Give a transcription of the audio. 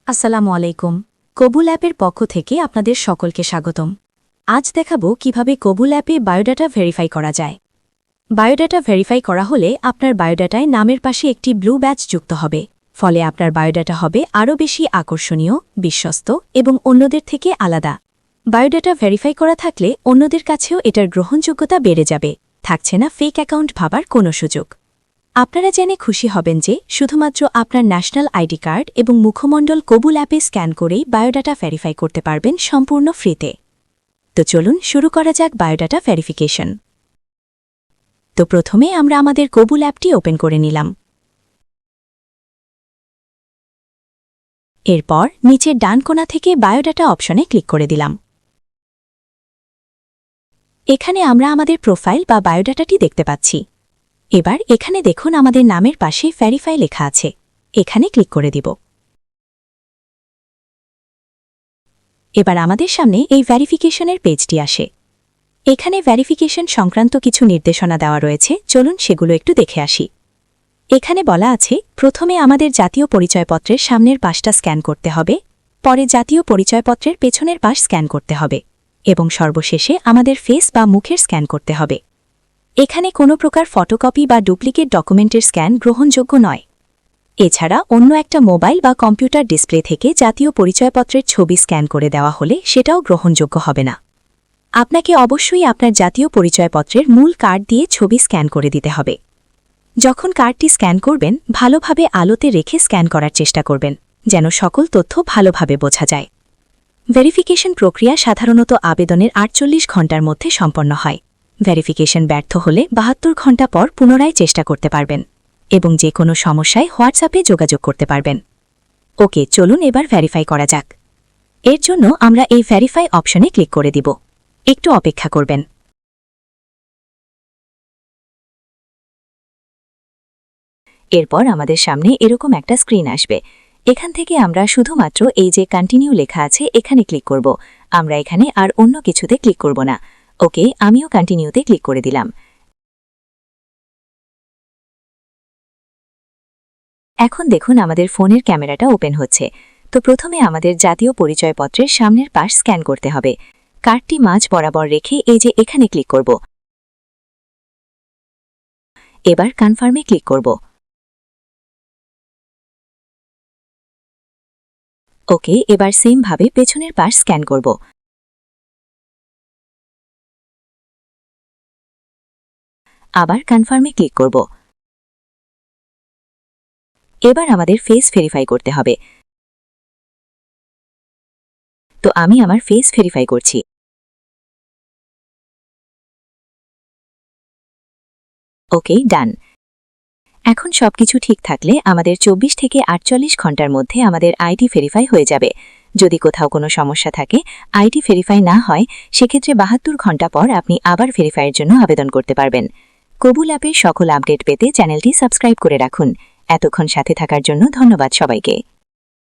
আসসালামু আলাইকুম। কবুল অ্যাপের পক্ষ থেকে আপনাদের সকলকে স্বাগতম। আজ দেখাবো কিভাবে কবুল অ্যাপে বায়োডাটা ভেরিফাই করা যায়। বায়োডাটা ভেরিফাই করা হলে আপনার বায়োডাটায় নামের পাশে একটি ব্লু ব্যাজ যুক্ত হবে, ফলে আপনার বায়োডাটা হবে আরও বেশি আকর্ষণীয়, বিশ্বস্ত এবং অন্যদের থেকে আলাদা। বায়োডাটা ভেরিফাই করা থাকলে অন্যদের কাছেও এটার গ্রহণযোগ্যতা বেড়ে যাবে, থাকছে না ফেক অ্যাকাউন্ট ভাবার কোনো সুযোগ। আপনারা জেনে খুশি হবেন যে শুধুমাত্র আপনার ন্যাশনাল আইডি কার্ড এবং মুখমণ্ডল কবুল অ্যাপে স্ক্যান করেই বায়োডাটা ভেরিফাই করতে পারবেন সম্পূর্ণ ফ্রিতে। তো চলুন শুরু করা যাক বায়োডাটা ভেরিফিকেশন। তো প্রথমে আমরা আমাদের কবুল অ্যাপটি ওপেন করে নিলাম। এরপর নিচের ডান কোণা থেকে বায়োডাটা অপশনে ক্লিক করে দিলাম। এখানে আমরা আমাদের প্রোফাইল বা বায়োডাটাটি দেখতে পাচ্ছি। এবার এখানে দেখুন আমাদের নামের পাশে ভেরিফাই লেখা আছে, এখানে ক্লিক করে দিব। এবার আমাদের সামনে এই ভেরিফিকেশনের পেজটি আসে। এখানে ভেরিফিকেশন সংক্রান্ত কিছু নির্দেশনা দেওয়া রয়েছে, চলুন সেগুলো একটু দেখে আসি। এখানে বলা আছে, প্রথমে আমাদের জাতীয় পরিচয়পত্রের সামনের পাশটা স্ক্যান করতে হবে, পরে জাতীয় পরিচয়পত্রের পেছনের পাশ স্ক্যান করতে হবে এবং সর্বশেষে আমাদের ফেস বা মুখের স্ক্যান করতে হবে। এখানে কোনো প্রকার ফটোকপি বা ডুপ্লিকেট ডকুমেন্টের স্ক্যান গ্রহণযোগ্য নয়। এছাড়া অন্য একটা মোবাইল বা কম্পিউটার ডিসপ্লে থেকে জাতীয় পরিচয়পত্রের ছবি স্ক্যান করে দেওয়া হলে সেটাও গ্রহণযোগ্য হবে না। আপনাকে অবশ্যই আপনার জাতীয় পরিচয়পত্রের মূল কার্ড দিয়ে ছবি স্ক্যান করে দিতে হবে। যখন কার্ডটি স্ক্যান করবেন, ভালোভাবে আলোতে রেখে স্ক্যান করার চেষ্টা করবেন, যেন সকল তথ্য ভালোভাবে বোঝা যায়। ভেরিফিকেশন প্রক্রিয়া সাধারণত আবেদনের 48 ঘণ্টার মধ্যে সম্পন্ন হয়। ভেরিফিকেশন ব্যর্থ হলে 72 ঘণ্টা পর পুনরায় চেষ্টা করতে পারবেন এবং যে কোনো সমস্যায় হোয়াটসঅ্যাপে যোগাযোগ করতে পারবেন। ওকে, চলুন এবার ভেরিফাই করা যাক। এর জন্য আমরা এই ভেরিফাই অপশনে ক্লিক করে দিব। একটু অপেক্ষা করবেন। এরপর আমাদের সামনে এরকম একটা স্ক্রিন আসবে। এখান থেকে আমরা শুধুমাত্র এই যে কন্টিনিউ লেখা আছে এখানে ক্লিক করব। আমরা এখানে আর অন্য কিছুতে ক্লিক করব না। ওকে, আমিও কন্টিনিউতে ক্লিক করে দিলাম। এখন দেখুন আমাদের ফোনের ক্যামেরাটা ওপেন হচ্ছে। তো প্রথমে আমাদের জাতীয় পরিচয়পত্রের সামনের পাশ স্ক্যান করতে হবে। কার্ডটি মাঝ বরাবর রেখে এই যে এখানে ক্লিক করব। এবার কনফার্মে ক্লিক করব। ওকে, এবার সেম ভাবে পেছনের পাশ স্ক্যান করব। আবার কনফার্মে ক্লিক করব। এবার আমাদের ফেস ভেরিফাই করতে হবে। তো আমি আমার ফেস ভেরিফাই করছি। ওকে, ডান। এখন সবকিছু ঠিক থাকলে আমাদের 24 থেকে 48 ঘণ্টার মধ্যে আমাদের আইডি ভেরিফাই হয়ে যাবে। যদি কোথাও কোনো সমস্যা থাকে, আইডি ভেরিফাই না হয়, সেক্ষেত্রে 72 ঘণ্টা পর আপনি আবার ভেরিফাইয়ের জন্য আবেদন করতে পারবেন। কবুল অ্যাপের সকল আপডেট পেতে চ্যানেলটি সাবস্ক্রাইব করে রাখুন। এতক্ষণ সাথে থাকার জন্য ধন্যবাদ সবাইকে।